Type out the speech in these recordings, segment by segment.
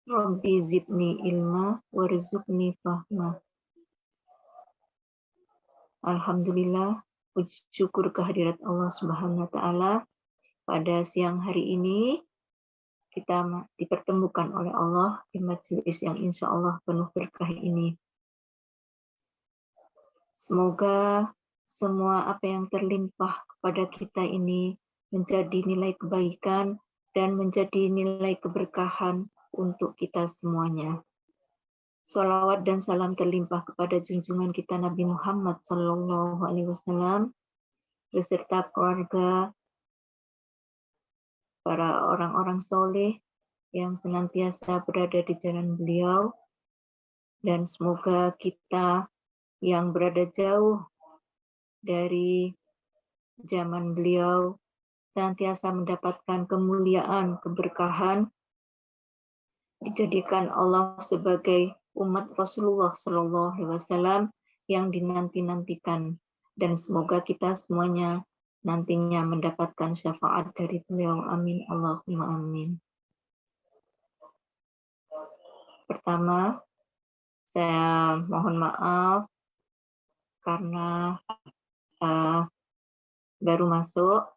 Rabbi zidni ilma warzuqni fahma. Alhamdulillah, puji syukur kehadirat Allah Subhanahu wa taala. Pada siang hari ini kita dipertemukan oleh Allah di majelis yang insya Allah penuh berkah ini. Semoga semua apa yang terlimpah kepada kita ini menjadi nilai kebaikan dan menjadi nilai keberkahan untuk kita semuanya. Sholawat dan salam terlimpah kepada junjungan kita Nabi Muhammad SAW beserta keluarga, para orang-orang soleh yang senantiasa berada di jalan beliau, dan semoga kita yang berada jauh dari zaman beliau senantiasa mendapatkan kemuliaan, keberkahan, dijadikan Allah sebagai umat Rasulullah SAW yang dinanti-nantikan, dan semoga kita semuanya nantinya mendapatkan syafaat dari beliau. Amin. Allahumma amin. Pertama, saya mohon maaf karena baru masuk.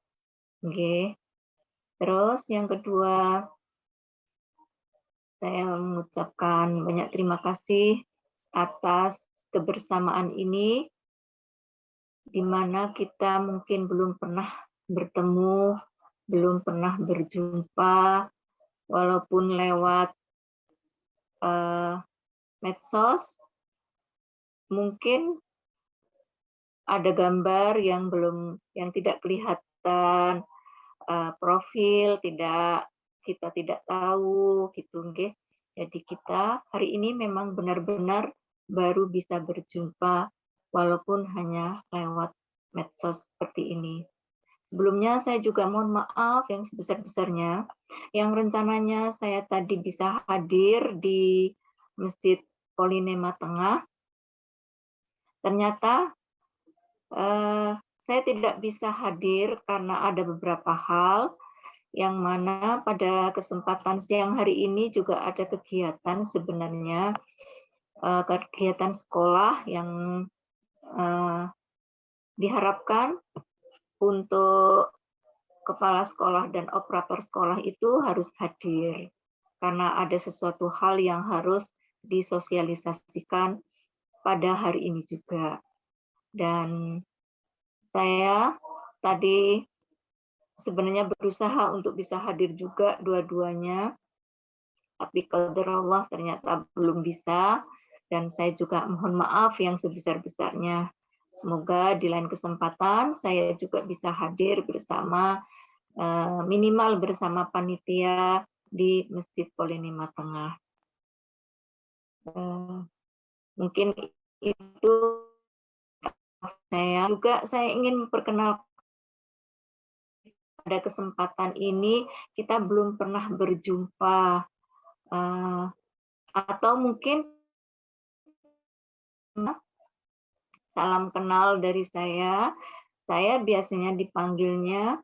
Okay. Terus yang kedua, saya mengucapkan banyak terima kasih atas kebersamaan ini, di mana kita mungkin belum pernah bertemu, belum pernah berjumpa, walaupun lewat medsos, mungkin ada gambar yang tidak kelihatan, profil kita tidak tahu gitu, nggih. Jadi kita hari ini memang benar-benar baru bisa berjumpa walaupun hanya lewat medsos seperti ini. Sebelumnya saya juga mohon maaf yang sebesar-besarnya, yang rencananya saya tadi bisa hadir di Masjid Polinema Tengah. Ternyata saya tidak bisa hadir karena ada beberapa hal, yang mana pada kesempatan siang hari ini juga ada kegiatan sebenarnya, kegiatan sekolah yang diharapkan untuk kepala sekolah dan operator sekolah itu harus hadir, karena ada sesuatu hal yang harus disosialisasikan pada hari ini juga. Dan saya tadi sebenarnya berusaha untuk bisa hadir juga dua-duanya, tapi qadarullah ternyata belum bisa, dan saya juga mohon maaf yang sebesar-besarnya. Semoga di lain kesempatan saya juga bisa hadir bersama, minimal bersama panitia di Masjid Polinema Tengah. Mungkin itu saya ingin memperkenalkan pada kesempatan ini kita belum pernah berjumpa, atau mungkin salam kenal dari saya biasanya dipanggilnya,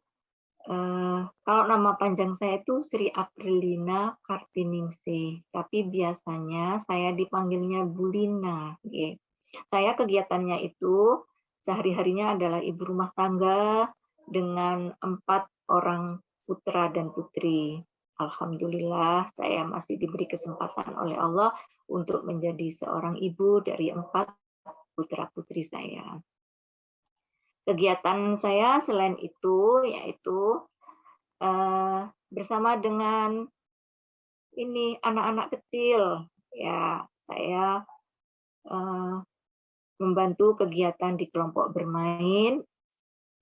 kalau nama panjang saya itu Sri Aprilina Kartiningsih, tapi biasanya saya dipanggilnya Bu Lina. Saya kegiatannya itu sehari-harinya adalah ibu rumah tangga dengan 4 orang putra dan putri. Alhamdulillah saya masih diberi kesempatan oleh Allah untuk menjadi seorang ibu dari 4 putra-putri saya. Kegiatan saya selain itu yaitu bersama dengan ini anak-anak kecil, ya saya membantu kegiatan di kelompok bermain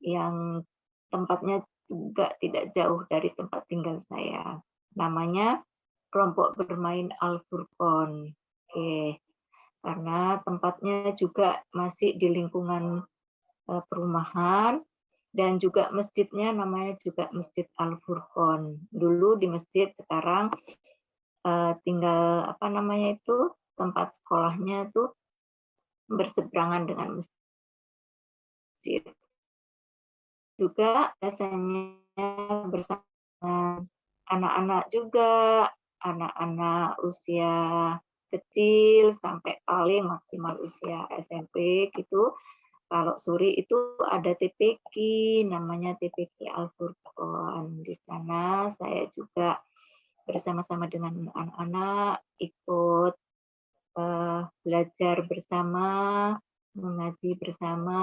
yang tempatnya juga tidak jauh dari tempat tinggal saya. Namanya kelompok bermain Al-Furqon. Karena tempatnya juga masih di lingkungan perumahan, dan juga masjidnya namanya juga Masjid Al-Furqon. Dulu di masjid, sekarang tinggal tempat sekolahnya itu berseberangan dengan masjid. Juga biasanya bersama anak-anak juga anak-anak usia kecil sampai paling maksimal usia SMP gitu. Kalau sore itu ada TPQ, namanya TPQ Al-Furqan. Di sana saya juga bersama-sama dengan anak-anak ikut belajar bersama, mengaji bersama,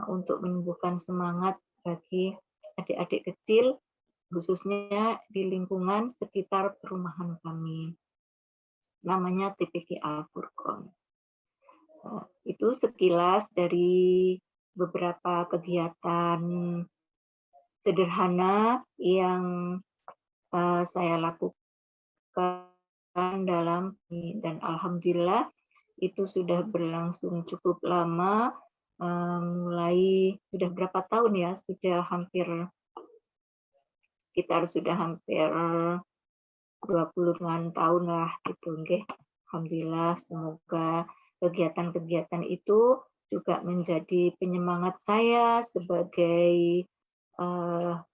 untuk menumbuhkan semangat bagi adik-adik kecil, khususnya di lingkungan sekitar perumahan kami. Namanya TPQ Al-Furqan. Itu sekilas dari beberapa kegiatan sederhana yang saya lakukan dalam dan alhamdulillah itu sudah berlangsung cukup lama, mulai sudah berapa tahun ya, sudah hampir 20-an tahun lah gitu nggih. Alhamdulillah, semoga kegiatan-kegiatan itu juga menjadi penyemangat saya sebagai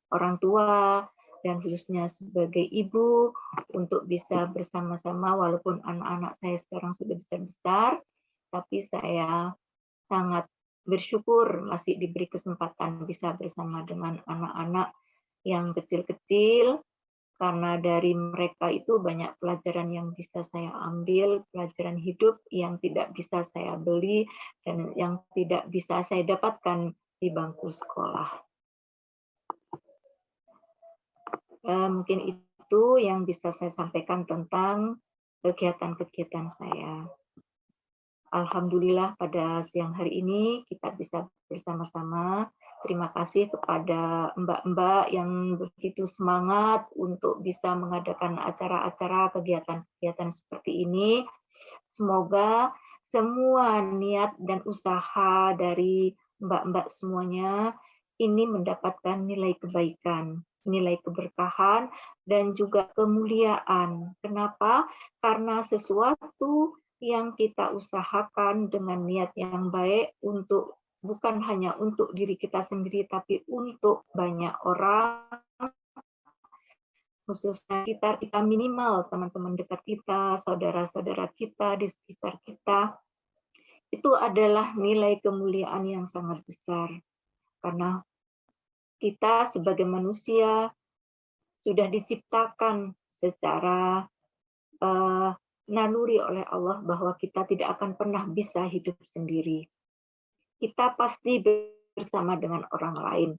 orang tua dan khususnya sebagai ibu untuk bisa bersama-sama, walaupun anak-anak saya sekarang sudah besar-besar, tapi saya sangat bersyukur masih diberi kesempatan bisa bersama dengan anak-anak yang kecil-kecil, karena dari mereka itu banyak pelajaran yang bisa saya ambil, pelajaran hidup yang tidak bisa saya beli dan yang tidak bisa saya dapatkan di bangku sekolah. Mungkin itu yang bisa saya sampaikan tentang kegiatan-kegiatan saya. Alhamdulillah pada siang hari ini kita bisa bersama-sama. Terima kasih kepada mbak-mbak yang begitu semangat untuk bisa mengadakan acara-acara kegiatan-kegiatan seperti ini. Semoga semua niat dan usaha dari mbak-mbak semuanya ini mendapatkan nilai kebaikan, nilai keberkahan, dan juga kemuliaan. Kenapa? Karena sesuatu yang kita usahakan dengan niat yang baik untuk bukan hanya untuk diri kita sendiri, tapi untuk banyak orang, khususnya sekitar kita, minimal teman-teman dekat kita, saudara-saudara kita di sekitar kita, itu adalah nilai kemuliaan yang sangat besar. Karena kita sebagai manusia sudah diciptakan secara naluri oleh Allah bahwa kita tidak akan pernah bisa hidup sendiri. Kita pasti bersama dengan orang lain.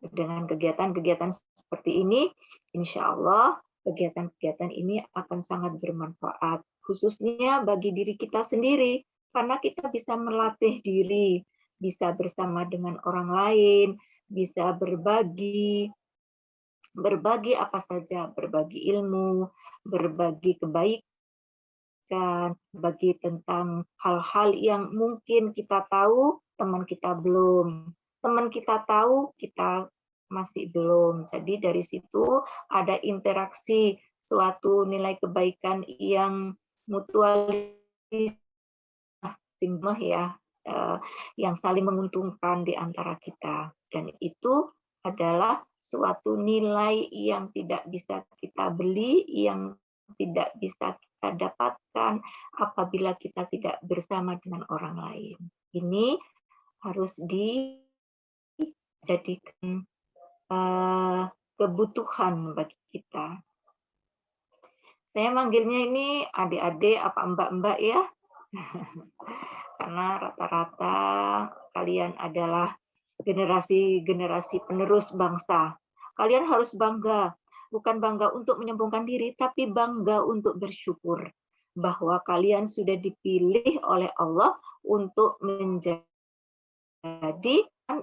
Dengan kegiatan-kegiatan seperti ini, insya Allah kegiatan-kegiatan ini akan sangat bermanfaat, khususnya bagi diri kita sendiri, karena kita bisa melatih diri, bisa bersama dengan orang lain, bisa berbagi apa saja, berbagi ilmu, berbagi kebaikan, berbagi tentang hal-hal yang mungkin kita tahu, teman kita belum. Teman kita tahu, kita masih belum. Jadi dari situ ada interaksi, suatu nilai kebaikan yang mutualisme ya, yang saling menguntungkan di antara kita. Dan itu adalah suatu nilai yang tidak bisa kita beli, yang tidak bisa kita dapatkan apabila kita tidak bersama dengan orang lain. Ini harus dijadikan kebutuhan bagi kita. Saya manggilnya ini adik-adik apa mbak-mbak ya, karena rata-rata kalian adalah generasi-generasi penerus bangsa. Kalian harus bangga, bukan bangga untuk menyombongkan diri, tapi bangga untuk bersyukur bahwa kalian sudah dipilih oleh Allah untuk menjadi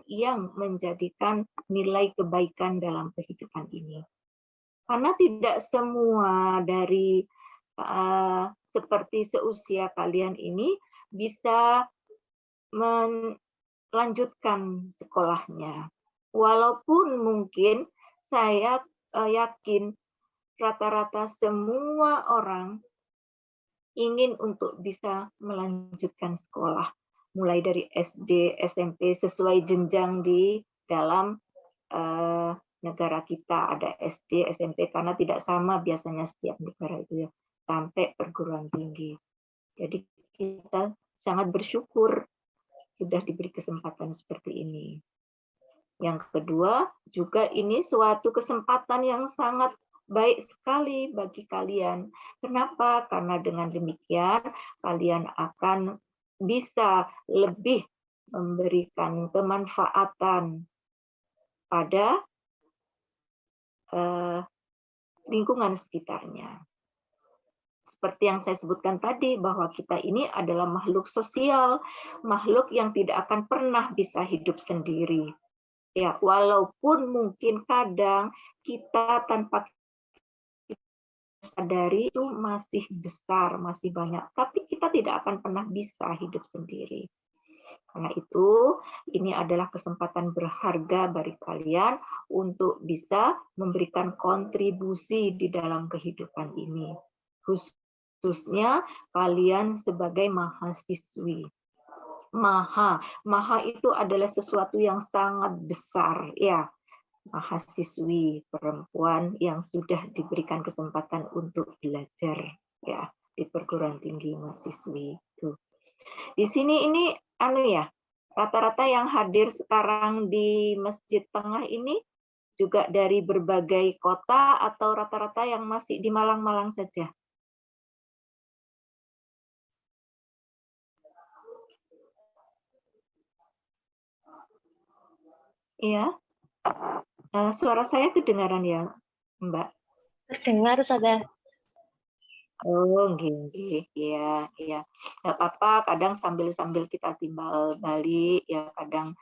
yang menjadikan nilai kebaikan dalam kehidupan ini. Karena tidak semua dari seperti seusia kalian ini bisa melanjutkan sekolahnya. Walaupun mungkin saya yakin rata-rata semua orang ingin untuk bisa melanjutkan sekolah, mulai dari SD, SMP sesuai jenjang di dalam negara kita, ada SD, SMP, karena tidak sama biasanya setiap negara itu ya, sampai perguruan tinggi. Jadi kita sangat bersyukur sudah diberi kesempatan seperti ini. Yang kedua, juga ini suatu kesempatan yang sangat baik sekali bagi kalian. Kenapa? Karena dengan demikian kalian akan bisa lebih memberikan kemanfaatan pada lingkungan sekitarnya. Seperti yang saya sebutkan tadi, bahwa kita ini adalah makhluk sosial, makhluk yang tidak akan pernah bisa hidup sendiri. Ya, walaupun mungkin kadang kita tanpa sadari itu masih besar, masih banyak, tapi kita tidak akan pernah bisa hidup sendiri. Karena itu, ini adalah kesempatan berharga bagi kalian untuk bisa memberikan kontribusi di dalam kehidupan ini. Khususnya kalian sebagai mahasiswi. Maha itu adalah sesuatu yang sangat besar, ya. Mahasiswi perempuan yang sudah diberikan kesempatan untuk belajar, ya, di perguruan tinggi mahasiswi itu. Di sini ini rata-rata yang hadir sekarang di Masjid Tengah ini juga dari berbagai kota atau rata-rata yang masih di Malang-Malang saja? Iya. Suara saya kedengaran ya, Mbak? Terdengar, Ustazah. Oh, nggih, iya, iya. Nggak apa-apa, kadang sambil kita timbal balik, ya kadang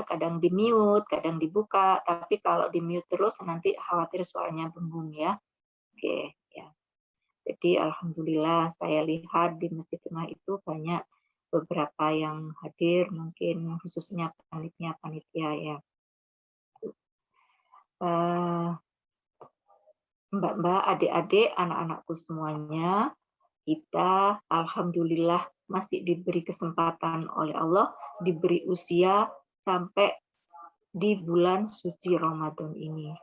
kadang di-mute, kadang dibuka, tapi kalau di-mute terus nanti khawatir suaranya bengong ya. Oke, ya. Jadi alhamdulillah saya lihat di Masjid Tengah itu banyak beberapa yang hadir, mungkin khususnya panitia ya. Mbak-mbak, adik-adik, anak-anakku semuanya, kita alhamdulillah masih diberi kesempatan oleh Allah, diberi usia sampai di bulan suci Ramadan ini.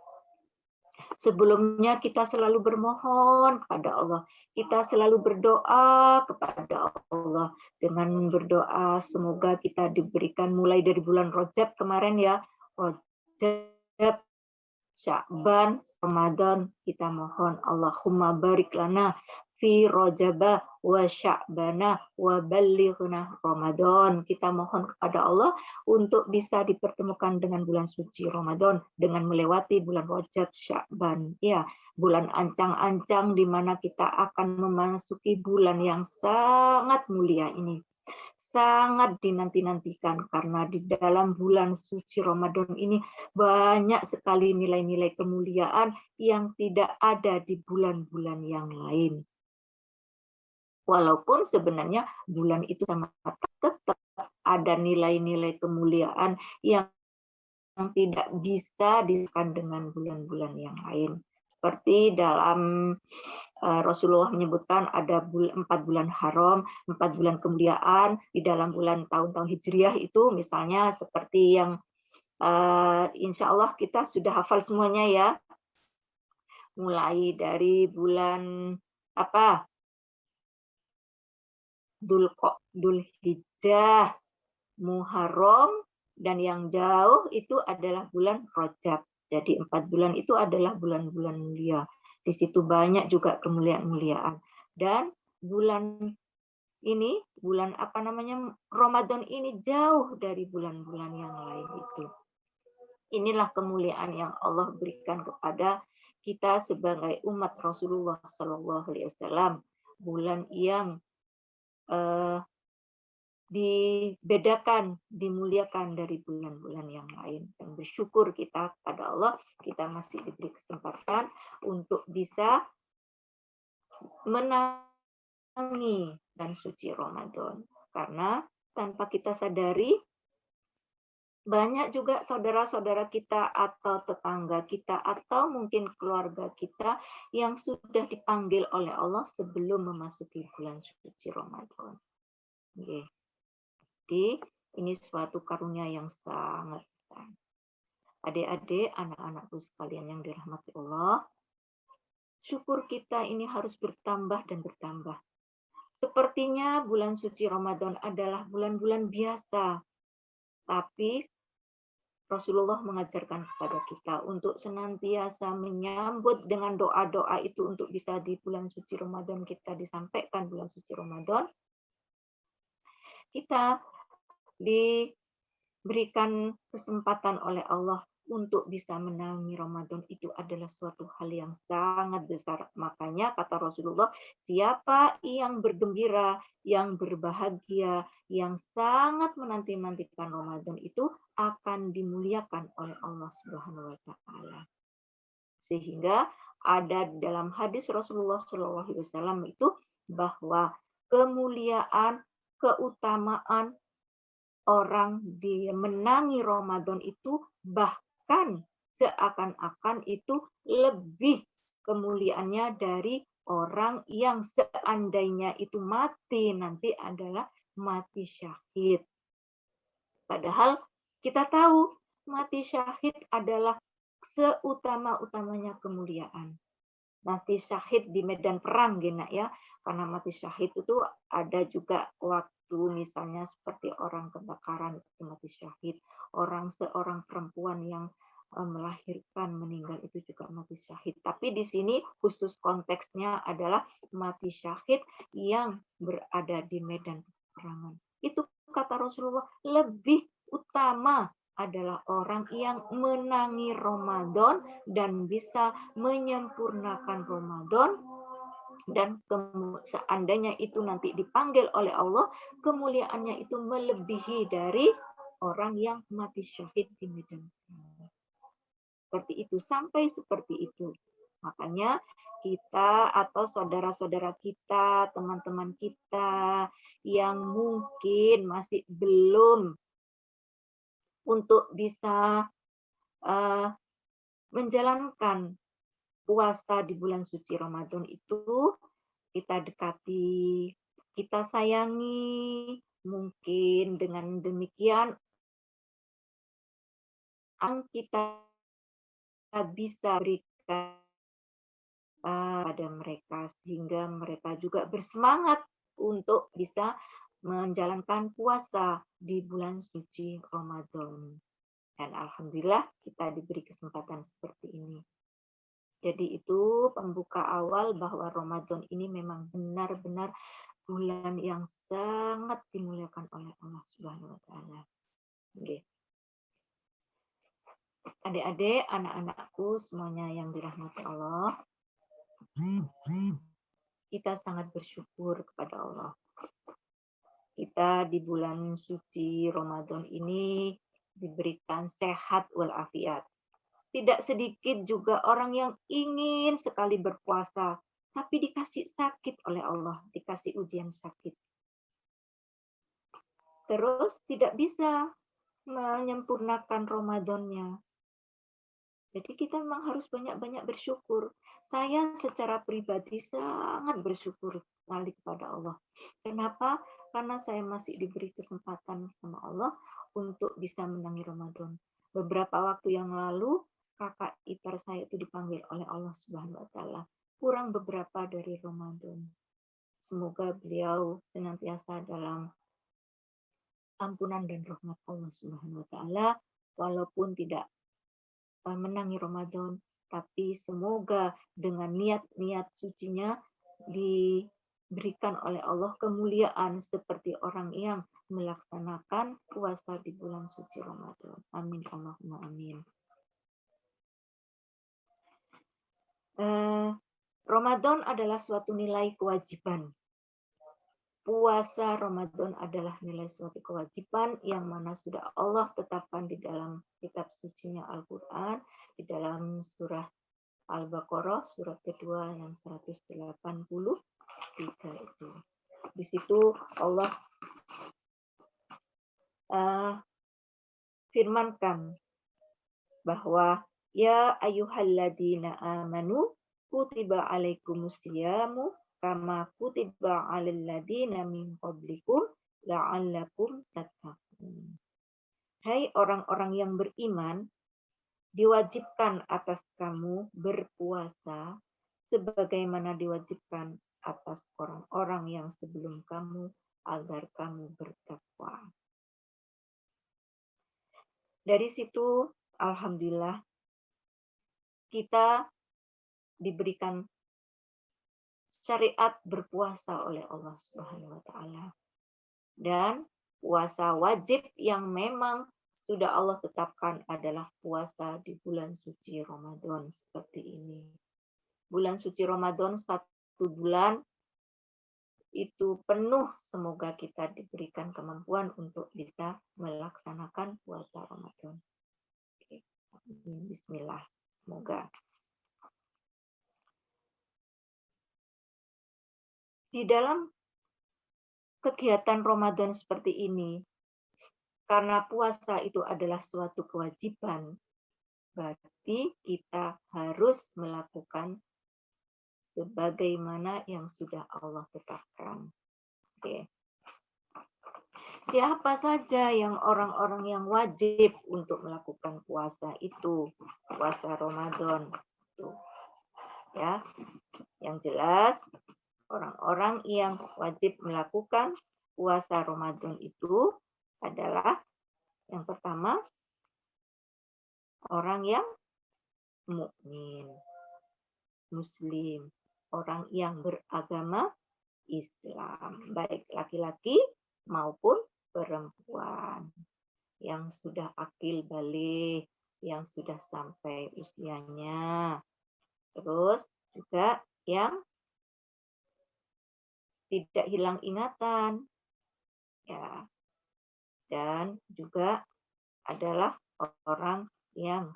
Sebelumnya kita selalu bermohon kepada Allah, kita selalu berdoa kepada Allah dengan berdoa semoga kita diberikan mulai dari bulan Rajab kemarin ya, Rajab, Sya'ban, Ramadan, kita mohon Allahumma barik lana fi Rajaba wa Sya'bana wa ballighna Ramadan. Kita mohon kepada Allah untuk bisa dipertemukan dengan bulan suci Ramadan dengan melewati bulan Rajab, Sya'ban. Ya, bulan ancang-ancang di mana kita akan memasuki bulan yang sangat mulia ini. Sangat dinanti-nantikan karena di dalam bulan suci Ramadan ini banyak sekali nilai-nilai kemuliaan yang tidak ada di bulan-bulan yang lain. Walaupun sebenarnya bulan itu sama tetap ada nilai-nilai kemuliaan yang tidak bisa disamakan dengan bulan-bulan yang lain. Seperti dalam Rasulullah menyebutkan ada 4 bulan haram, 4 bulan kemuliaan di dalam bulan tahun-tahun Hijriah itu misalnya seperti yang insya Allah kita sudah hafal semuanya ya. Mulai dari bulan Dzulhijjah, Muharram, dan yang jauh itu adalah bulan Rajab. Jadi 4 bulan itu adalah bulan-bulan mulia. Di situ banyak juga kemuliaan-kemuliaan. Dan bulan ini, bulan Ramadan ini jauh dari bulan-bulan yang lain itu. Inilah kemuliaan yang Allah berikan kepada kita sebagai umat Rasulullah SAW. Bulan yang dibedakan, dimuliakan dari bulan-bulan yang lain. Dan bersyukur kita kepada Allah, kita masih diberi kesempatan untuk bisa menangi dan suci Ramadan. Karena tanpa kita sadari, banyak juga saudara-saudara kita atau tetangga kita atau mungkin keluarga kita yang sudah dipanggil oleh Allah sebelum memasuki bulan suci Ramadan. Jadi ini suatu karunia yang sangat besar. Adik-adik, anak-anakku sekalian yang dirahmati Allah, syukur kita ini harus bertambah dan bertambah. Sepertinya bulan suci Ramadan adalah bulan-bulan biasa, tapi Rasulullah mengajarkan kepada kita untuk senantiasa menyambut dengan doa-doa itu untuk bisa di bulan suci Ramadan kita disampaikan bulan suci Ramadan. Kita diberikan kesempatan oleh Allah untuk bisa menangi Ramadan itu adalah suatu hal yang sangat besar. Makanya kata Rasulullah, siapa yang bergembira, yang berbahagia, yang sangat menanti-nantikan Ramadan itu akan dimuliakan oleh Allah Subhanahu wa taala. Sehingga ada dalam hadis Rasulullah SAW itu bahwa kemuliaan, keutamaan orang dia menangi Ramadan itu bahkan seakan-akan itu lebih kemuliaannya dari orang yang seandainya itu mati nanti adalah mati syahid. Padahal kita tahu mati syahid adalah seutama-utamanya kemuliaan. Mati syahid di medan perang gina ya, karena mati syahid itu ada juga waktu misalnya seperti orang kebakaran itu mati syahid, seorang perempuan yang melahirkan meninggal itu juga mati syahid. Tapi di sini khusus konteksnya adalah mati syahid yang berada di medan peperangan. Itu kata Rasulullah lebih utama adalah orang yang menangi Ramadan dan bisa menyempurnakan Ramadan, dan seandainya itu nanti dipanggil oleh Allah, kemuliaannya itu melebihi dari orang yang mati syahid di medan perang. Seperti itu, sampai seperti itu. Makanya kita atau saudara-saudara kita, teman-teman kita yang mungkin masih belum untuk bisa menjalankan puasa di bulan suci Ramadan itu, kita dekati, kita sayangi, mungkin dengan demikian kita bisa berikan pada mereka sehingga mereka juga bersemangat untuk bisa menjalankan puasa di bulan suci Ramadan. Dan alhamdulillah kita diberi kesempatan seperti ini. Jadi itu pembuka awal bahwa Ramadan ini memang benar-benar bulan yang sangat dimuliakan oleh Allah Subhanahu wa taala. Oke. Adik-adik, anak-anakku semuanya yang dirahmati Allah, kita sangat bersyukur kepada Allah. Kita di bulan suci Ramadan ini diberikan sehat walafiat. Tidak sedikit juga orang yang ingin sekali berpuasa, tapi dikasih sakit oleh Allah, dikasih ujian sakit. Terus tidak bisa menyempurnakan Ramadannya. Jadi kita memang harus banyak-banyak bersyukur. Saya secara pribadi sangat bersyukur sekali kepada Allah. Kenapa? Karena saya masih diberi kesempatan sama Allah untuk bisa menangi Ramadan. Beberapa waktu yang lalu, kakak ipar saya itu dipanggil oleh Allah Subhanahu wa taala. Kurang beberapa dari Ramadan. Semoga beliau senantiasa dalam ampunan dan rahmat Allah Subhanahu wa taala walaupun tidak menangi Ramadan, tapi semoga dengan niat-niat sucinya diberikan oleh Allah kemuliaan seperti orang yang melaksanakan puasa di bulan suci Ramadan. Amin Allahumma amin. Ramadan adalah suatu nilai kewajiban. Puasa Ramadan adalah nilai suatu kewajiban yang mana sudah Allah tetapkan di dalam kitab sucinya Al-Quran, di dalam surah Al-Baqarah, surat kedua yang 183 itu. Di situ Allah firmankan bahwa ya ayyuhalladzina amanu kutiba alaikumusyamu kama kutiba 'alal ladzina min qablikum la'allakum tattaqun. Hai orang-orang yang beriman, diwajibkan atas kamu berpuasa sebagaimana diwajibkan atas orang-orang yang sebelum kamu agar kamu bertakwa. Dari situ, alhamdulillah, kita diberikan syariat berpuasa oleh Allah Subhanahu wa taala. Dan puasa wajib yang memang sudah Allah tetapkan adalah puasa di bulan suci Ramadan seperti ini. Bulan suci Ramadan 1 bulan itu penuh, semoga kita diberikan kemampuan untuk bisa melaksanakan puasa Ramadan. Bismillah, semoga. Di dalam kegiatan Ramadan seperti ini, karena puasa itu adalah suatu kewajiban, berarti kita harus melakukan sebagaimana yang sudah Allah tetapkan. Oke. Siapa saja yang orang-orang yang wajib untuk melakukan puasa itu, puasa Ramadan. Tuh. Ya. Yang jelas, orang-orang yang wajib melakukan puasa Ramadan itu adalah yang pertama, orang yang mukmin, muslim, orang yang beragama Islam, baik laki-laki maupun perempuan yang sudah akil balik, yang sudah sampai usianya. Terus juga yang tidak hilang ingatan. Ya. Dan juga adalah orang yang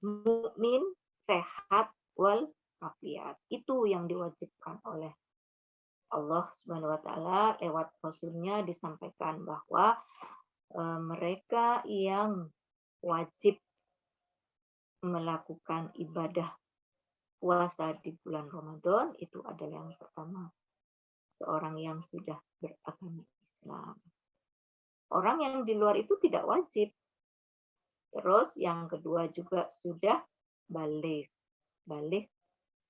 mukmin, sehat, wal afiat. Itu yang diwajibkan oleh Allah Subhanahu wa taala lewat Rasulnya disampaikan bahwa mereka yang wajib melakukan ibadah puasa di bulan Ramadan itu adalah yang pertama, seorang yang sudah beragama Islam. Orang yang di luar itu tidak wajib. Terus yang kedua juga sudah balik. Balik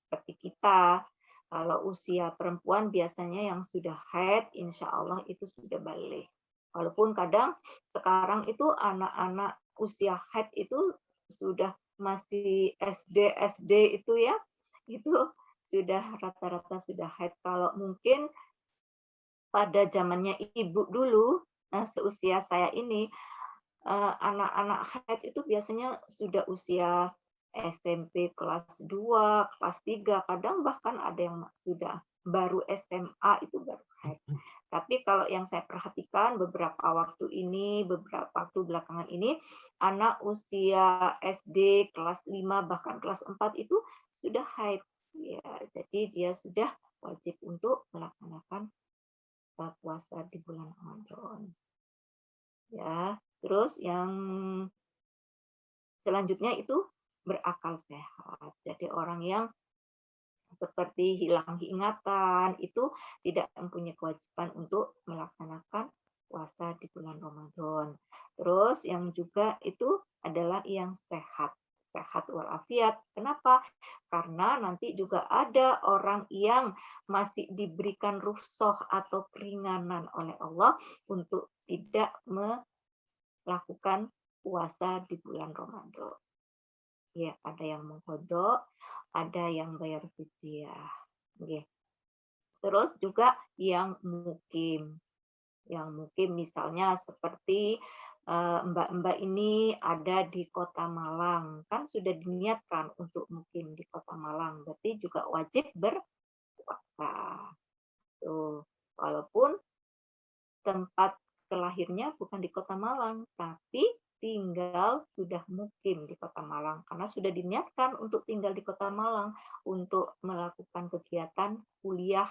seperti kita. Kalau usia perempuan biasanya yang sudah haid, insya Allah itu sudah balik. Walaupun kadang sekarang itu anak-anak usia haid itu sudah masih SD itu ya, itu sudah rata-rata sudah haid. Kalau mungkin pada zamannya ibu dulu, seusia saya ini, anak-anak haid itu biasanya sudah usia SMP kelas 2, kelas 3, kadang bahkan ada yang sudah baru SMA itu baru haid. Tapi kalau yang saya perhatikan beberapa waktu belakangan ini, anak usia SD kelas 5 bahkan kelas 4 itu sudah haid. Ya, jadi dia sudah wajib untuk melaksanakan puasa di bulan Ramadan. Ya, terus yang selanjutnya itu berakal sehat. Jadi orang yang seperti hilang ingatan itu tidak mempunyai kewajiban untuk melaksanakan puasa di bulan Ramadan. Terus yang juga itu adalah yang sehat walafiat. Kenapa? Karena nanti juga ada orang yang masih diberikan rukhsah atau keringanan oleh Allah untuk tidak melakukan puasa di bulan Ramadan. Ya, ada yang mengkodok, ada yang bayar fidyah. Oke. Terus juga yang mukim. Yang mukim misalnya seperti mbak-mbak ini ada di Kota Malang, kan sudah diniatkan untuk mukim di Kota Malang, berarti juga wajib berpuasa. Tuh, walaupun tempat kelahirnya bukan di Kota Malang, tapi tinggal sudah mukim di Kota Malang karena sudah diniatkan untuk tinggal di Kota Malang untuk melakukan kegiatan kuliah,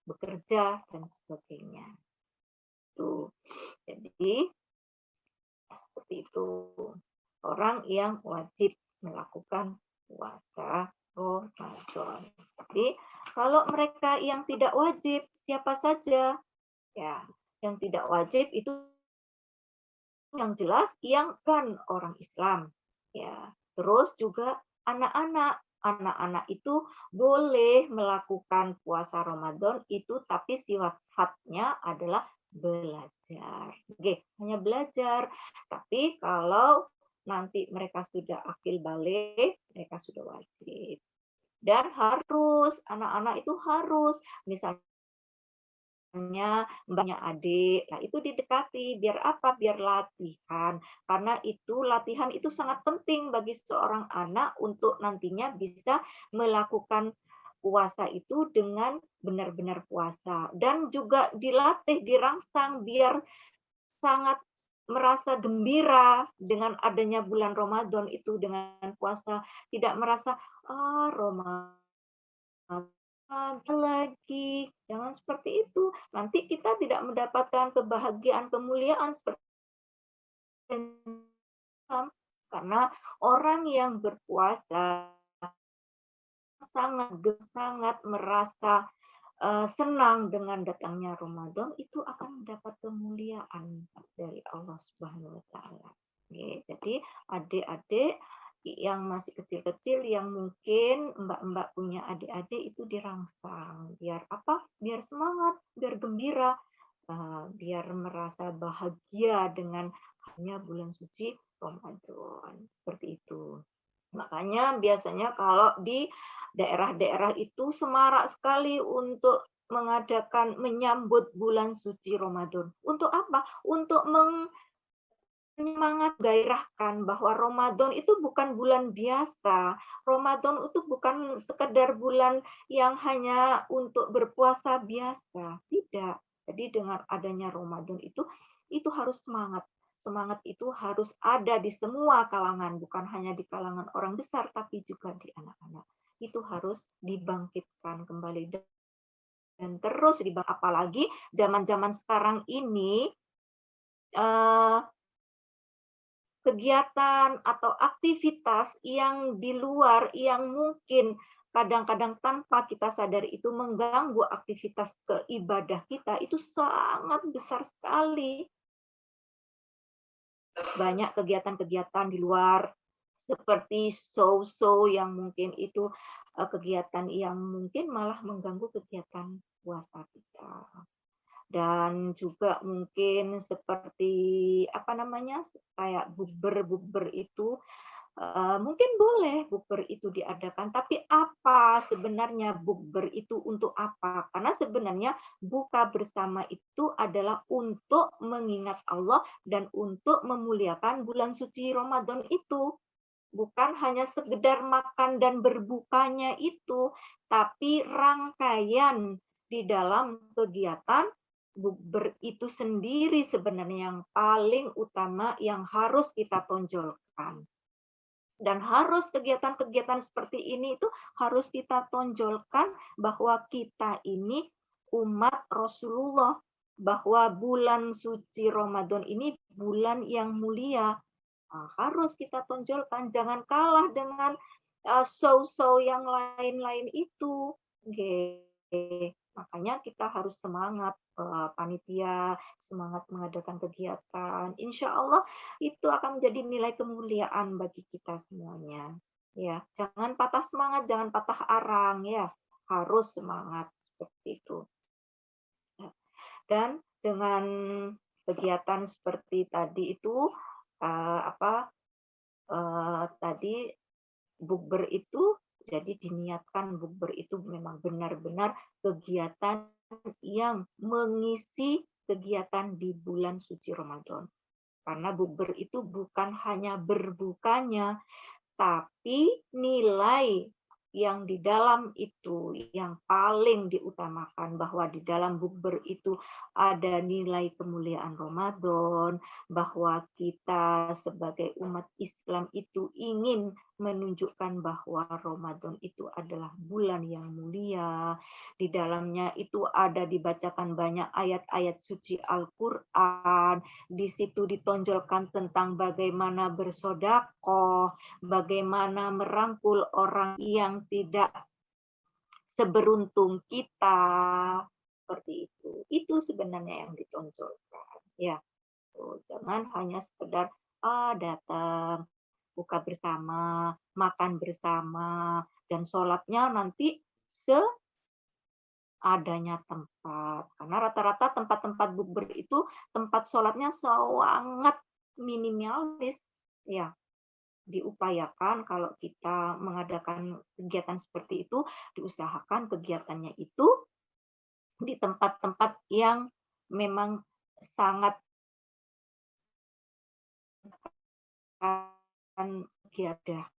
bekerja dan sebagainya. Tuh. Jadi seperti itu. Orang yang wajib melakukan puasa Ramadan. Jadi kalau mereka yang tidak wajib, siapa saja? Ya, Yang tidak wajib itu yang jelas yang kan orang Islam. Ya, terus juga anak-anak. Anak-anak itu boleh melakukan puasa Ramadan itu tapi sifatnya adalah belajar. Oke, hanya belajar. Tapi kalau nanti mereka sudah akil balik, mereka sudah wajib. Dan harus, anak-anak itu harus, misalnya mbaknya adik, nah itu didekati, biar apa? Biar latihan. Karena itu latihan itu sangat penting bagi seorang anak untuk nantinya bisa melakukan puasa itu dengan benar-benar puasa. Dan juga dilatih, dirangsang biar sangat merasa gembira dengan adanya bulan Ramadan itu dengan puasa, tidak merasa Ramadan lagi, jangan seperti itu. Nanti kita tidak mendapatkan kebahagiaan, kemuliaan seperti karena orang yang berpuasa sangat sangat merasa senang dengan datangnya Ramadan itu akan mendapat kemuliaan dari Allah Subhanahu wa taala. Jadi adik-adik yang masih kecil-kecil yang mungkin mbak-mbak punya adik-adik itu dirangsang biar apa? Biar semangat, biar gembira, biar merasa bahagia dengan hanya bulan suci Ramadan. Seperti itu. Makanya biasanya kalau di daerah-daerah itu semarak sekali untuk mengadakan menyambut bulan suci Ramadan. Untuk apa? Untuk menyemangat gairahkan bahwa Ramadan itu bukan bulan biasa. Ramadan itu bukan sekedar bulan yang hanya untuk berpuasa biasa. Tidak. Jadi dengan adanya Ramadan itu harus semangat. Semangat itu harus ada di semua kalangan, bukan hanya di kalangan orang besar, tapi juga di anak-anak. Itu harus dibangkitkan kembali dan terus dibangkitkan. Apalagi zaman-zaman sekarang ini kegiatan atau aktivitas yang di luar yang mungkin kadang-kadang tanpa kita sadari itu mengganggu aktivitas keibadah kita itu sangat besar sekali. Banyak kegiatan-kegiatan di luar seperti show-show yang mungkin itu kegiatan yang mungkin malah mengganggu kegiatan puasa kita. Dan juga mungkin seperti apa namanya kayak bukber itu mungkin boleh bukber itu diadakan, tapi apa sebenarnya bukber itu untuk apa? Karena sebenarnya buka bersama itu adalah untuk mengingat Allah dan untuk memuliakan bulan suci Ramadan itu. Bukan hanya sekedar makan dan berbukanya itu, tapi rangkaian di dalam kegiatan bukber itu sendiri sebenarnya yang paling utama yang harus kita tonjolkan. Dan harus kegiatan-kegiatan seperti ini itu harus kita tonjolkan bahwa kita ini umat Rasulullah, bahwa bulan suci Ramadan ini bulan yang mulia. Harus kita tonjolkan, jangan kalah dengan show-show yang lain-lain itu. Makanya kita harus semangat panitia, semangat mengadakan kegiatan. Insya Allah itu akan menjadi nilai kemuliaan bagi kita semuanya. Ya, jangan patah semangat, jangan patah arang ya. Harus semangat seperti itu. Dan dengan kegiatan seperti tadi itu tadi bukber itu jadi diniatkan bukber itu memang benar-benar kegiatan yang mengisi kegiatan di bulan suci Ramadan. Karena bukber itu bukan hanya berbukanya, tapi nilai yang di dalam itu yang paling diutamakan bahwa di dalam bukber itu ada nilai kemuliaan Ramadan, bahwa kita sebagai umat Islam itu ingin menunjukkan bahwa Ramadan itu adalah bulan yang mulia. Di dalamnya itu ada dibacakan banyak ayat-ayat suci Al-Quran. Di situ ditonjolkan tentang bagaimana bersedekah, bagaimana merangkul orang yang tidak seberuntung kita, seperti itu. Itu sebenarnya yang ditonjolkan. Ya, tuh. Jangan hanya sekedar datang, buka bersama, makan bersama, dan sholatnya nanti seadanya tempat. Karena rata-rata tempat-tempat bukber itu tempat sholatnya sangat minimalis. Ya, diupayakan kalau kita mengadakan kegiatan seperti itu, diusahakan kegiatannya itu di tempat-tempat yang memang sangat tiada.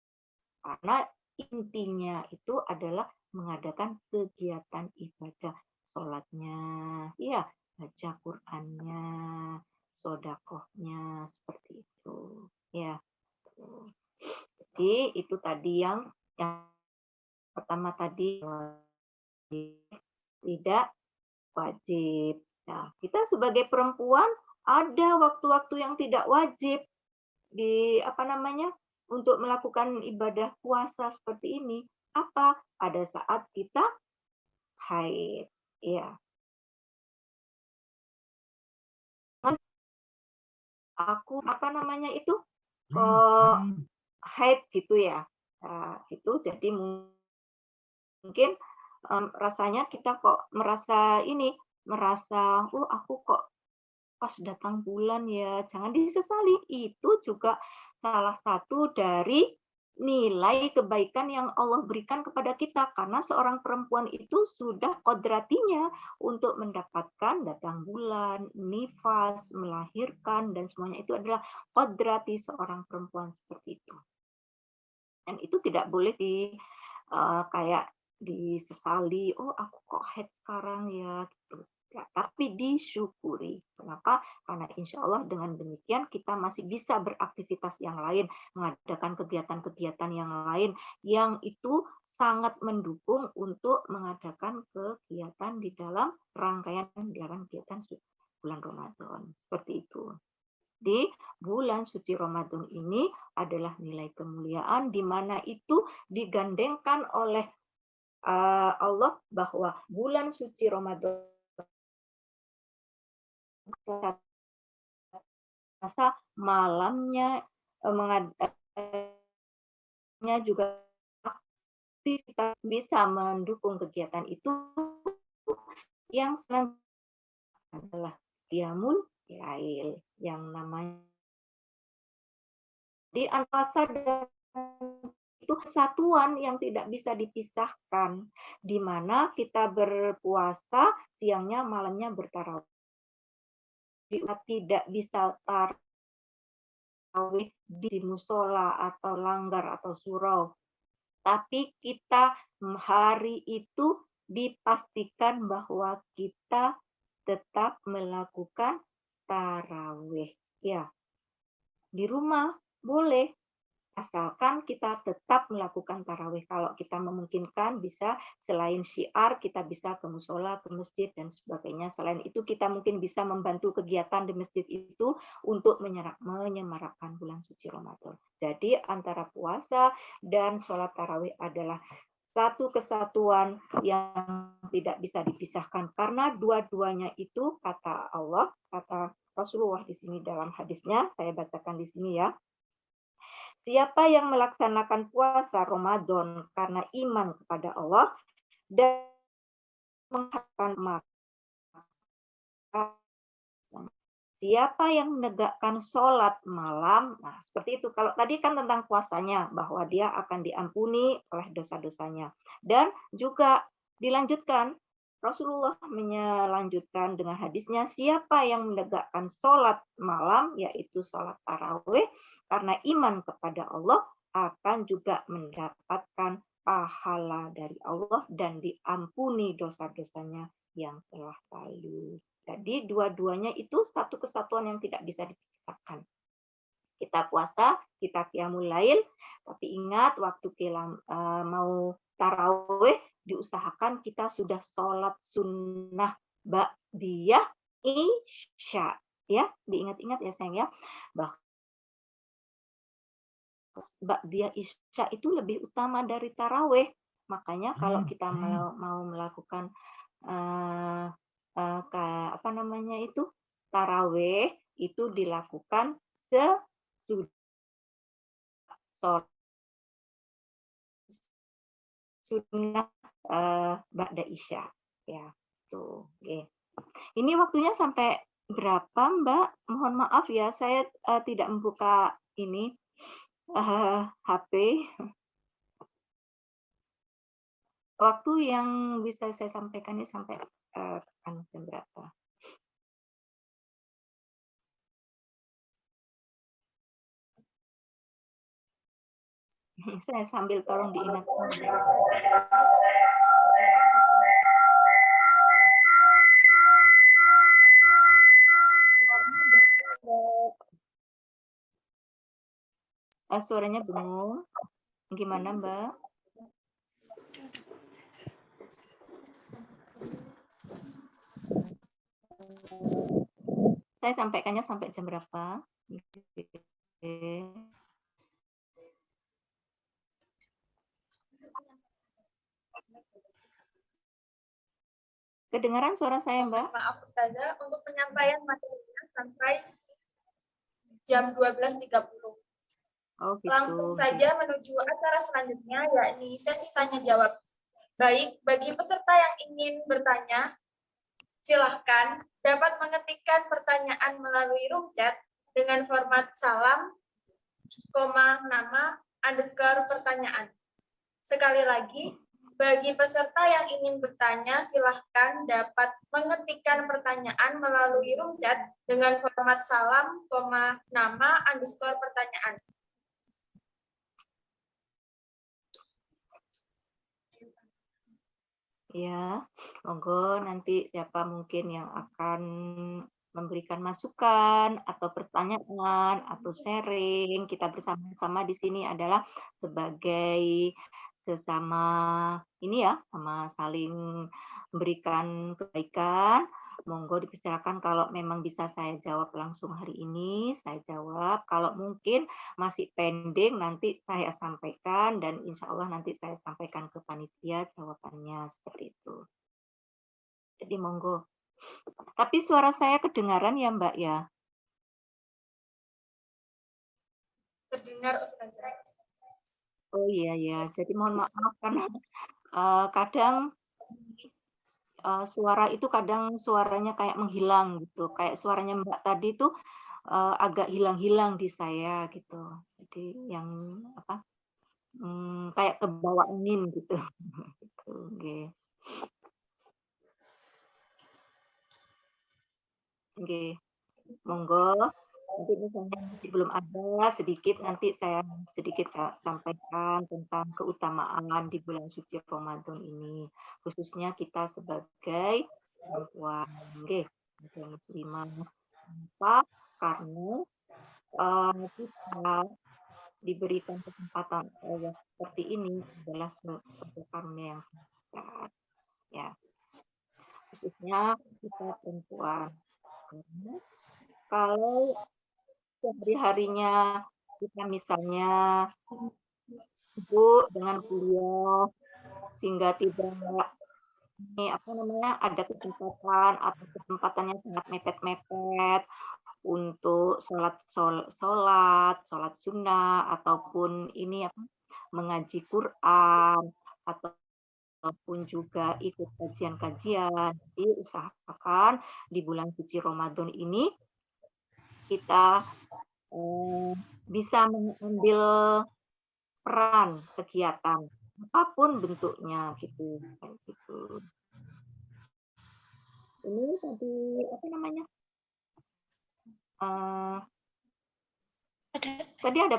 Karena intinya itu adalah mengadakan kegiatan ibadah, sholatnya, ya, baca Qur'annya, sodakohnya, seperti itu. Ya, jadi itu tadi yang pertama tadi tidak wajib. Nah, kita sebagai perempuan ada waktu-waktu yang tidak wajib untuk melakukan ibadah puasa seperti ini. Apa? Pada saat kita haid. Ya, aku kok haid gitu ya. Nah, itu jadi mungkin rasanya kita kok merasa, oh aku kok pas datang bulan ya, jangan disesali. Itu juga salah satu dari nilai kebaikan yang Allah berikan kepada kita. Karena seorang perempuan itu sudah kodratinya untuk mendapatkan datang bulan, nifas, melahirkan, dan semuanya itu adalah kodrati seorang perempuan seperti itu. Dan itu tidak boleh kayak disesali, oh aku kok haid sekarang ya, gitu. Ya, tapi disyukuri. Kenapa? Karena insya Allah dengan demikian kita masih bisa beraktivitas yang lain, mengadakan kegiatan-kegiatan yang lain, yang itu sangat mendukung untuk mengadakan kegiatan di dalam rangkaian dalam kegiatan bulan Ramadan. Seperti itu. Di bulan suci Ramadan ini adalah nilai kemuliaan di mana itu digandengkan oleh Allah bahwa bulan suci Ramadan masa malamnya juga kita bisa mendukung kegiatan itu yang adalah qiyamul lail yang namanya di al-fasad itu kesatuan yang tidak bisa dipisahkan, di mana kita berpuasa siangnya malamnya bertarawih. Tidak bisa tarawih di musola atau langgar atau surau, tapi kita hari itu dipastikan bahwa kita tetap melakukan tarawih. Ya, di rumah boleh, asalkan kita tetap melakukan tarawih. Kalau kita memungkinkan bisa selain syiar, kita bisa ke musola, ke masjid, dan sebagainya. Selain itu kita mungkin bisa membantu kegiatan di masjid itu untuk menyemarakkan bulan suci Ramadan. Jadi antara puasa dan sholat tarawih adalah satu kesatuan yang tidak bisa dipisahkan. Karena dua-duanya itu kata Allah, kata Rasulullah di sini dalam hadisnya, saya bacakan di sini ya. Siapa yang melaksanakan puasa Ramadan karena iman kepada Allah dan mengharapkan maka siapa yang menegakkan sholat malam, nah seperti itu. Kalau tadi kan tentang puasanya, bahwa dia akan diampuni oleh dosa-dosanya. Dan juga dilanjutkan, Rasulullah melanjutkan dengan hadisnya, siapa yang menegakkan sholat malam, yaitu sholat tarawih, karena iman kepada Allah, akan juga mendapatkan pahala dari Allah dan diampuni dosa-dosanya yang telah lalu. Jadi dua-duanya itu satu kesatuan yang tidak bisa dipisahkan. Kita puasa, kita qiyamul lail, tapi ingat waktu mau tarawih diusahakan kita sudah sholat sunnah ba'diyah isya. Ya, diingat-ingat ya sayang ya, bahwa ba'diyah isya itu lebih utama dari tarawih. Makanya kalau kita mau melakukan apa namanya itu, tarawih itu dilakukan sesudah sholat sunnah ba'da isya, ya, tuh, oke. Ini waktunya sampai berapa, Mbak? Mohon maaf ya, saya tidak membuka ini HP. Waktu yang bisa saya sampaikan ini sampai jam berapa? Saya sambil tolong diingatkan. Suaranya bengong. Gimana, Mbak? Saya sampaikannya sampai jam berapa? Kedengaran suara saya, Mbak? Maaf, Ustazah, untuk penyampaian materinya sampai jam 12.30. Oh, gitu. Langsung saja menuju acara selanjutnya, yakni sesi tanya-jawab. Baik, bagi peserta yang ingin bertanya, silahkan dapat mengetikkan pertanyaan melalui room chat dengan format salam, nama, _ pertanyaan. Sekali lagi, bagi peserta yang ingin bertanya, silahkan dapat mengetikkan pertanyaan melalui room chat dengan format salam, nama, _ pertanyaan. Ya, monggo nanti siapa mungkin yang akan memberikan masukan atau pertanyaan atau sharing, kita bersama-sama di sini adalah sebagai sesama ini ya, sama saling memberikan kebaikan. Monggo dipersilakan kalau memang bisa saya jawab langsung hari ini, saya jawab. Kalau mungkin masih pending, nanti saya sampaikan dan insya Allah nanti saya sampaikan ke panitia jawabannya seperti itu. Jadi monggo. Tapi suara saya kedengaran ya, Mbak ya? Terdengar, Ustazah. Oh iya ya. Jadi mohon maaf karena kadang suara itu kadang suaranya kayak menghilang gitu. Kayak suaranya Mbak tadi tuh agak hilang-hilang di saya gitu. Jadi yang apa? Kayak kebawa angin gitu. Gitu, nggih. Nggih. Monggo, nanti misalnya masih belum ada sedikit nanti saya sedikit sampaikan tentang keutamaan di bulan suci Ramadan ini, khususnya kita sebagai perempuan, nggih, sebagai muslimah. Kenapa? Karena kita diberikan kesempatan Allah seperti ini adalah suatu karunia yang sangat besar, ya, khususnya kita perempuan. Karena kalau sehari-harinya kita misalnya sibuk dengan kuliah sehingga tidak apa namanya, ada kesempatan atau kesempatannya sangat mepet-mepet untuk sholat sunnah ataupun ini apa, mengaji Quran ataupun juga ikut kajian-kajian. Jadi usahakan di bulan suci Ramadan ini kita bisa mengambil peran kegiatan apapun bentuknya gitu, kayak gitu. Ini tadi apa namanya? Tadi ada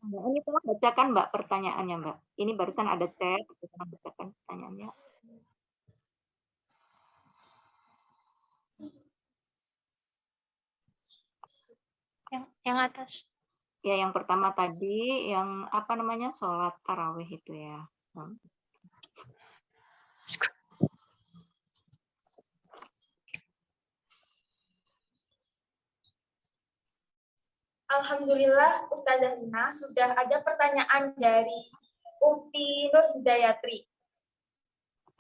ini tolong bacakan Mbak pertanyaannya Mbak. Ini barusan ada chat, tolong bacakan pertanyaannya. Yang atas. Ya, yang pertama tadi yang apa namanya sholat tarawih itu ya. Alhamdulillah, Ustazah Lina, sudah ada pertanyaan dari Ukti Nur Hidayatri.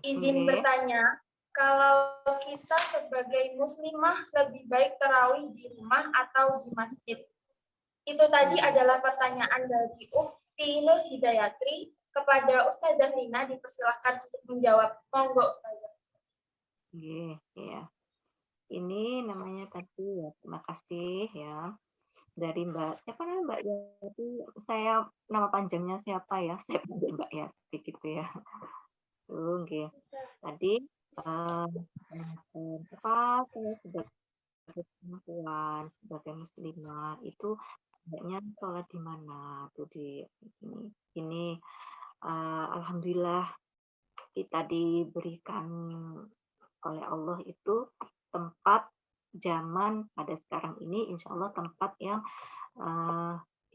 Izin bertanya, kalau kita sebagai muslimah lebih baik tarawih di rumah atau di masjid? Itu tadi adalah pertanyaan dari Ukti Nur Hidayatri kepada Ustazah Lina. Dipersilahkan untuk menjawab. Monggo Ustazah. Ya. Ini namanya tadi ya, terima kasih ya. Dari Mbak, siapa namanya Mbak Yati? Saya nama panjangnya siapa ya? Saya panggil Mbak Yati gitu ya. Oke. Tadi apa saya sebagai perempuan, sebagai muslimah itu sebenarnya sholat di mana tuh di ini alhamdulillah kita diberikan oleh Allah itu tempat zaman pada sekarang ini insya Allah tempat yang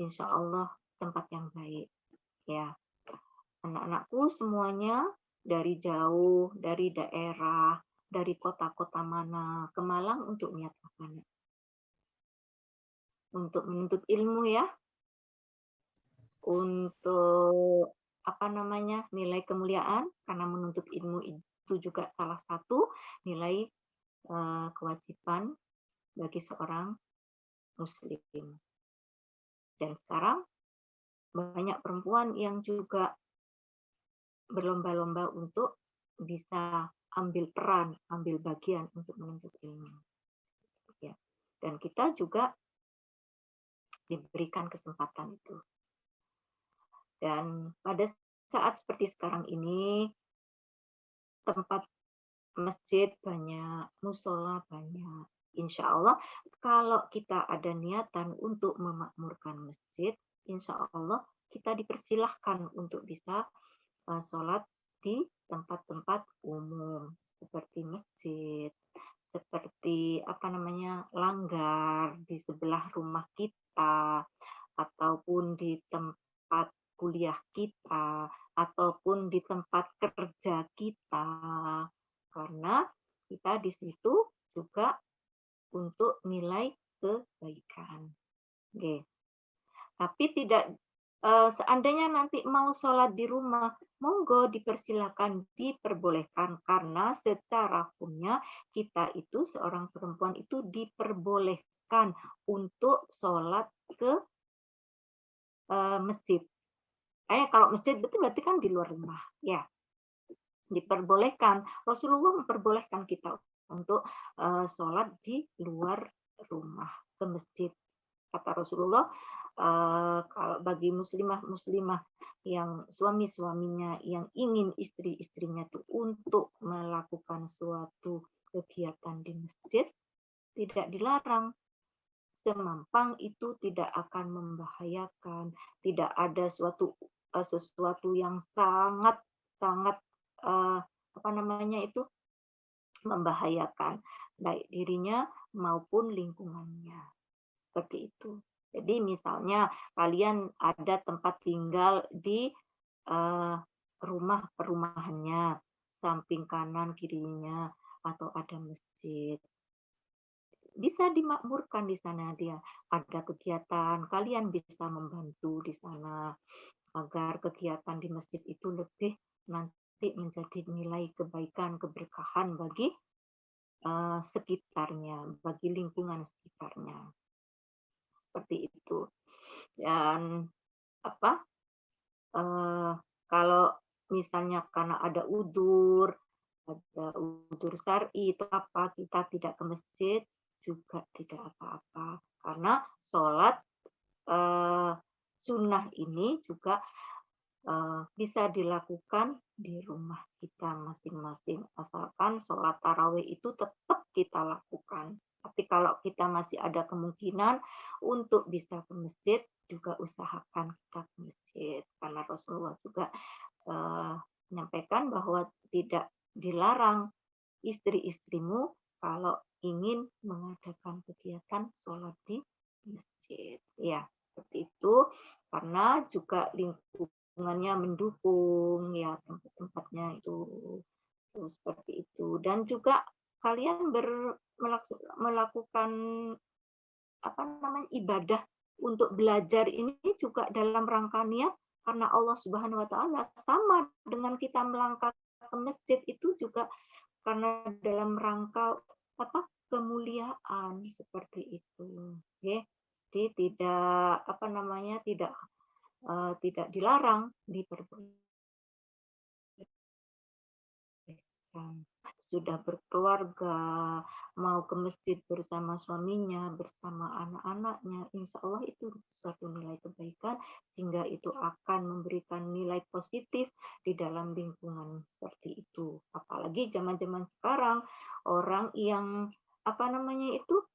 insya Allah tempat yang baik ya. Anak-anakku semuanya dari jauh, dari daerah, dari kota-kota mana ke Malang untuk niat apa? Untuk menuntut ilmu ya, untuk apa namanya nilai kemuliaan karena menuntut ilmu itu juga salah satu nilai kewajiban bagi seorang muslim. Dan sekarang banyak perempuan yang juga berlomba-lomba untuk bisa ambil peran, ambil bagian untuk menuntut ilmu. Ya. Dan kita juga diberikan kesempatan itu. Dan pada saat seperti sekarang ini, tempat masjid banyak, musola banyak. Insya Allah, kalau kita ada niatan untuk memakmurkan masjid, insya Allah kita dipersilahkan untuk bisa sholat di tempat-tempat umum seperti masjid, seperti apa namanya langgar di sebelah rumah kita, ataupun di tempat kuliah kita, ataupun di tempat kerja kita, karena kita di situ juga untuk nilai kebaikan. Oke. Tapi tidak seandainya nanti mau sholat di rumah, monggo dipersilakan, diperbolehkan karena secara hukumnya kita itu seorang perempuan itu diperbolehkan untuk sholat ke masjid. Kalau masjid itu berarti kan di luar rumah, ya. Diperbolehkan. Rasulullah memperbolehkan kita untuk sholat di luar rumah ke masjid. Kata Rasulullah, kalau bagi muslimah yang suami-suaminya yang ingin istri-istrinya tuh untuk melakukan suatu kegiatan di masjid, tidak dilarang. Semampang itu tidak akan membahayakan, tidak ada sesuatu yang sangat apa namanya itu membahayakan baik dirinya maupun lingkungannya. Seperti itu. Jadi misalnya kalian ada tempat tinggal di rumah perumahannya, samping kanan kirinya atau ada masjid. Bisa dimakmurkan di sana, dia ada kegiatan, kalian bisa membantu di sana agar kegiatan di masjid itu lebih nanti menjadi nilai kebaikan, keberkahan bagi sekitarnya, bagi lingkungan sekitarnya. Seperti itu. Dan kalau misalnya karena ada udzur syar'i itu apa, kita tidak ke masjid juga tidak apa-apa karena sholat sunnah ini juga bisa dilakukan di rumah kita masing-masing asalkan sholat tarawih itu tetap kita lakukan. Tapi kalau kita masih ada kemungkinan untuk bisa ke masjid, juga usahakan kita ke masjid. Karena Rasulullah juga menyampaikan bahwa tidak dilarang istri-istrimu kalau ingin mengadakan kegiatan sholat di masjid. Ya, seperti itu. Karena juga lingkungannya mendukung, ya tempat-tempatnya itu seperti itu. Dan juga kalian melakukan ibadah untuk belajar ini juga dalam rangka niat karena Allah Subhanahu wa taala, sama dengan kita melangkah ke masjid itu juga karena dalam rangka apa kemuliaan seperti itu. Oke. Jadi tidak apa namanya tidak dilarang diperbolehkan. Sudah berkeluarga, mau ke masjid bersama suaminya, bersama anak-anaknya, insya Allah itu suatu nilai kebaikan, sehingga itu akan memberikan nilai positif di dalam lingkungan seperti itu. Apalagi zaman-zaman sekarang, orang yang apa namanya itu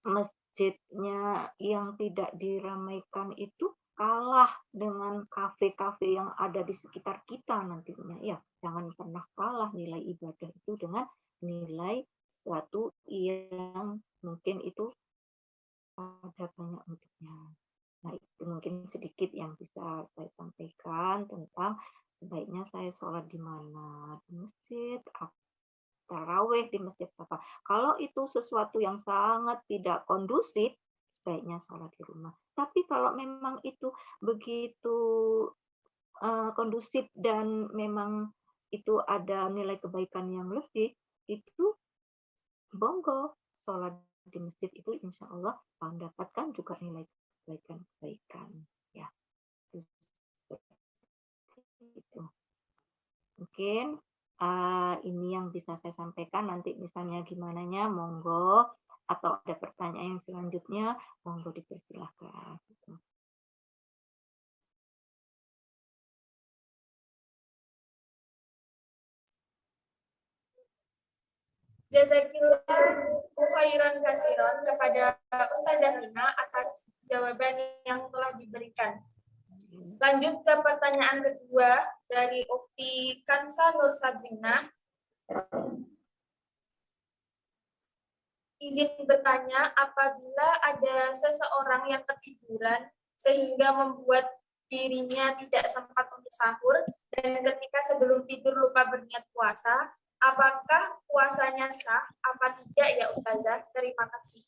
masjidnya yang tidak diramaikan itu kalah dengan kafe-kafe yang ada di sekitar kita nantinya. Ya, jangan pernah kalah nilai ibadah itu dengan nilai suatu yang mungkin itu ada banyak untuknya. Nah, itu mungkin sedikit yang bisa saya sampaikan tentang sebaiknya saya sholat di mana, di masjid, tarawih di masjid apa. Kalau itu sesuatu yang sangat tidak kondusif, sebaiknya sholat di rumah. Tapi kalau memang itu begitu kondusif dan memang itu ada nilai kebaikan yang lebih, itu monggo sholat di masjid itu insya Allah mendapatkan juga nilai kebaikan-kebaikan. Ya, itu. Mungkin ini yang bisa saya sampaikan. Nanti misalnya gimananya, monggo. Atau ada pertanyaan yang selanjutnya, monggo dipersilahkan. Jazakillah khairan kasiron kepada Ustazah Rina atas jawaban yang telah diberikan. Lanjut ke pertanyaan kedua dari Ukti Kansa Nur Sabrina. Izin bertanya, apabila ada seseorang yang ketiduran sehingga membuat dirinya tidak sempat untuk sahur, dan ketika sebelum tidur lupa berniat puasa, apakah puasanya sah? Apa tidak ya Ustazah? Terima kasih.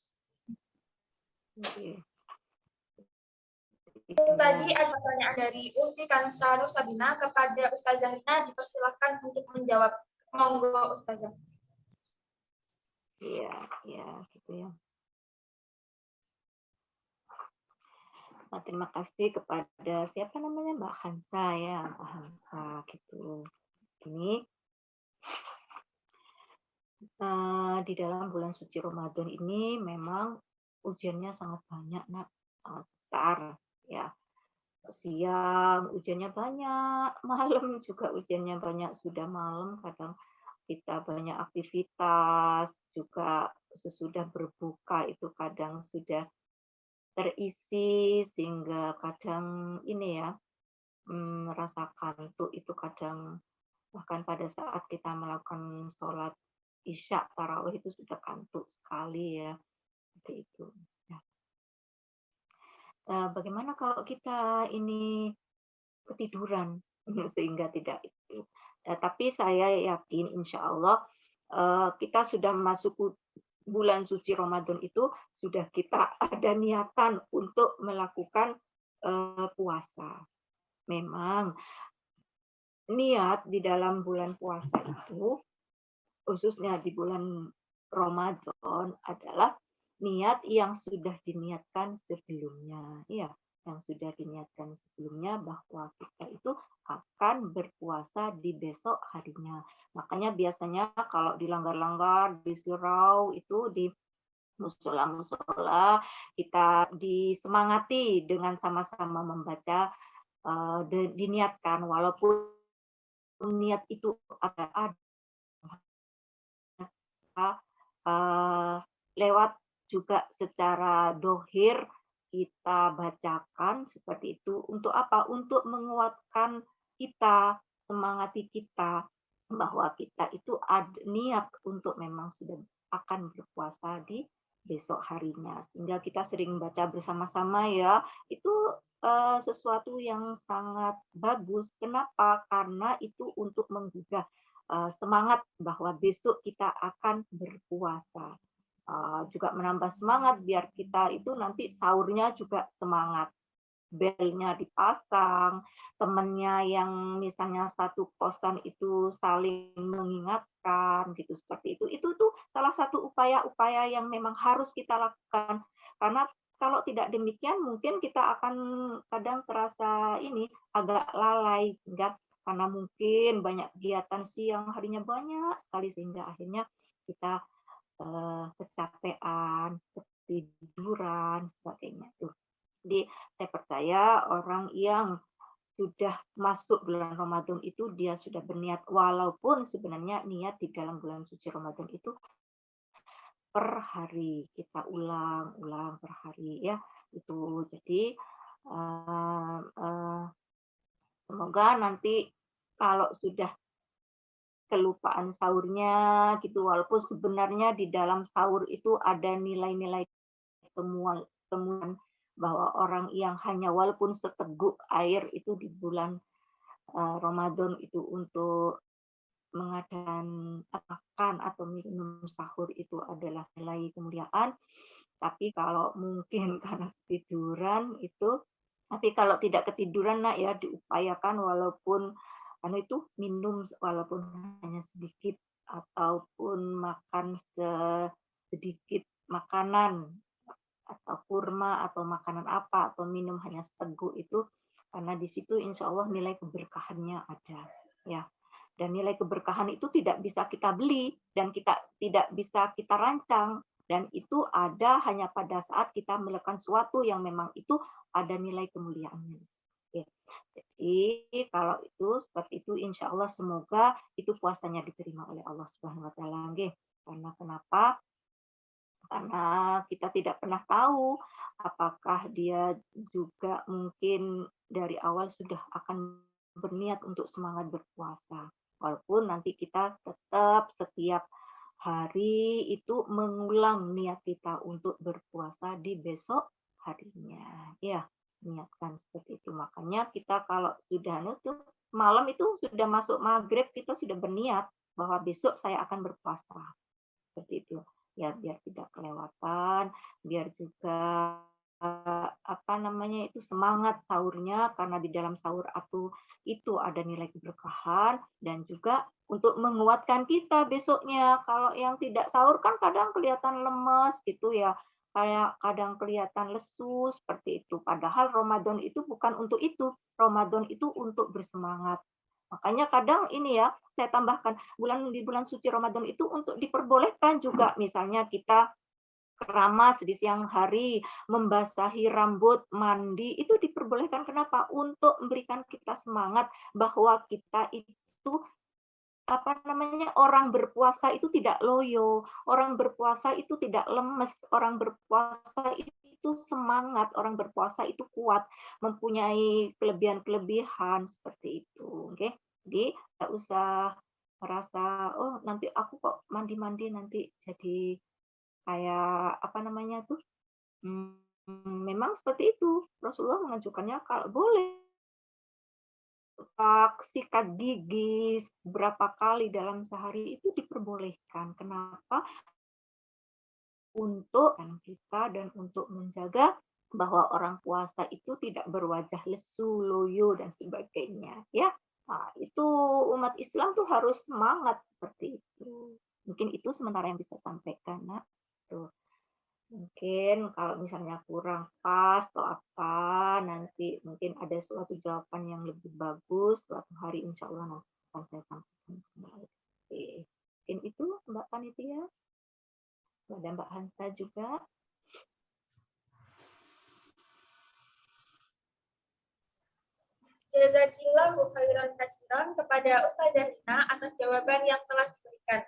Tadi ada pertanyaan dari Ukti Kansa Nur Sabina kepada Ustazah Rina, dipersilahkan untuk menjawab. Monggo Ustazah. Iya, gitu ya. Nah, terima kasih kepada siapa namanya Mbak Hansa ya, Mbak Hansa gitu. Ini di dalam bulan suci Ramadan ini memang ujiannya sangat banyak, Nak, sangat besar ya. Siang ujiannya banyak, malam juga ujiannya banyak, sudah malam kadang kita banyak aktivitas, juga sesudah berbuka itu kadang sudah terisi sehingga kadang ini ya rasa kantuk itu kadang bahkan pada saat kita melakukan sholat isya tarawih itu sudah kantuk sekali ya seperti itu. Bagaimana kalau kita ini ketiduran sehingga tidak itu. Tapi saya yakin insya Allah kita sudah masuk bulan suci Ramadan itu sudah kita ada niatan untuk melakukan puasa. Memang niat di dalam bulan puasa itu, khususnya di bulan Ramadan adalah niat yang sudah diniatkan sebelumnya. Ya, yang sudah diniatkan sebelumnya bahwa kita itu akan berpuasa di besok harinya. Makanya biasanya kalau dilanggar-langgar, di surau itu di musola-musola kita disemangati dengan sama-sama membaca diniatkan walaupun niat itu ada lewat juga secara dohir kita bacakan seperti itu untuk apa? Untuk menguatkan kita, semangati kita bahwa kita itu ada niat untuk memang sudah akan berpuasa di besok harinya. Sehingga kita sering baca bersama-sama ya. Itu sesuatu yang sangat bagus. Kenapa? Karena itu untuk menggugah semangat bahwa besok kita akan berpuasa. Juga menambah semangat biar kita itu nanti sahurnya juga semangat. belnya dipasang, temannya yang misalnya satu kosan itu saling mengingatkan gitu, seperti itu. Itu tuh salah satu upaya-upaya yang memang harus kita lakukan. Karena kalau tidak demikian mungkin kita akan kadang terasa ini agak lalai, sehingga karena mungkin banyak kegiatan siang harinya banyak sekali sehingga akhirnya kita kecapean, ketiduran, sebagainya tuh. Jadi saya percaya orang yang sudah masuk bulan Ramadan itu dia sudah berniat, walaupun sebenarnya niat di dalam bulan suci Ramadan itu per hari kita ulang per hari ya itu. Jadi semoga nanti kalau sudah kelupaan sahurnya gitu, walaupun sebenarnya di dalam sahur itu ada nilai-nilai temuan bahwa orang yang hanya walaupun seteguk air itu di bulan Ramadan itu untuk mengadakan makan atau minum sahur itu adalah nilai kemuliaan. Tapi kalau mungkin karena ketiduran itu, tapi kalau tidak ketiduran nak ya diupayakan walaupun itu minum walaupun hanya sedikit ataupun makan sedikit makanan atau kurma atau makanan apa atau minum hanya seteguk itu, karena di situ insya Allah nilai keberkahannya ada ya. Dan nilai keberkahan itu tidak bisa kita beli dan kita tidak bisa kita rancang, dan itu ada hanya pada saat kita melakukan sesuatu yang memang itu ada nilai kemuliaannya. Oke. Jadi kalau itu seperti itu insya Allah semoga itu puasanya diterima oleh Allah Subhanahu Wa Taala. Karena kenapa? Karena kita tidak pernah tahu apakah dia juga mungkin dari awal sudah akan berniat untuk semangat berpuasa. Walaupun nanti kita tetap setiap hari itu mengulang niat kita untuk berpuasa di besok harinya. Ya, niatkan seperti itu. Makanya kita kalau sudah malam itu sudah masuk maghrib, kita sudah berniat bahwa besok saya akan berpuasa. Seperti itu. Ya biar tidak kelewatan, biar juga itu semangat sahurnya, karena di dalam sahur itu ada nilai keberkahan, dan juga untuk menguatkan kita besoknya. Kalau yang tidak sahur kan kadang kelihatan lemes gitu ya, kayak kadang kelihatan lesu seperti itu. Padahal Ramadan itu bukan untuk itu. Ramadan itu untuk bersemangat. Makanya kadang ini ya, saya tambahkan di bulan suci Ramadan itu untuk diperbolehkan juga, misalnya kita keramas di siang hari, membasahi rambut, mandi, itu diperbolehkan. Kenapa? Untuk memberikan kita semangat bahwa kita itu orang berpuasa itu tidak loyo, orang berpuasa itu tidak lemes, orang berpuasa itu semangat, orang berpuasa itu kuat, mempunyai kelebihan-kelebihan seperti itu. Oke. Jadi tidak usah merasa oh nanti aku kok mandi-mandi nanti jadi kayak memang seperti itu. Rasulullah mengajukannya kalau boleh sikat gigi berapa kali dalam sehari itu diperbolehkan. Kenapa? Untuk kita dan untuk menjaga bahwa orang puasa itu tidak berwajah lesu, loyo, dan sebagainya. Ya, nah, itu umat Islam tuh harus semangat seperti itu. Mungkin itu sementara yang bisa sampaikan, nak. Tuh. Mungkin kalau misalnya kurang pas atau apa, nanti mungkin ada suatu jawaban yang lebih bagus suatu hari, insya Allah nanti akan saya sampaikan kembali. Oke. Mungkin itu Mbak Panitia. Ada Mbak Hansa juga. Jazakillahu khairan katsiran kepada Ustazah Rina atas jawaban yang telah diberikan.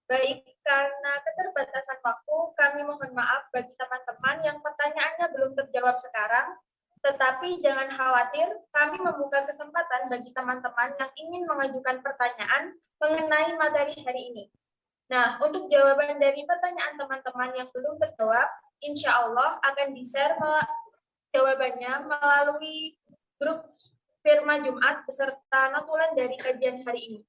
Baik, karena keterbatasan waktu, kami mohon maaf bagi teman-teman yang pertanyaannya belum terjawab sekarang, tetapi jangan khawatir, kami membuka kesempatan bagi teman-teman yang ingin mengajukan pertanyaan mengenai materi hari ini. Nah, untuk jawaban dari pertanyaan teman-teman yang belum terjawab, insya Allah akan di-share jawabannya melalui grup Firma Jumat beserta notulen dari kajian hari ini.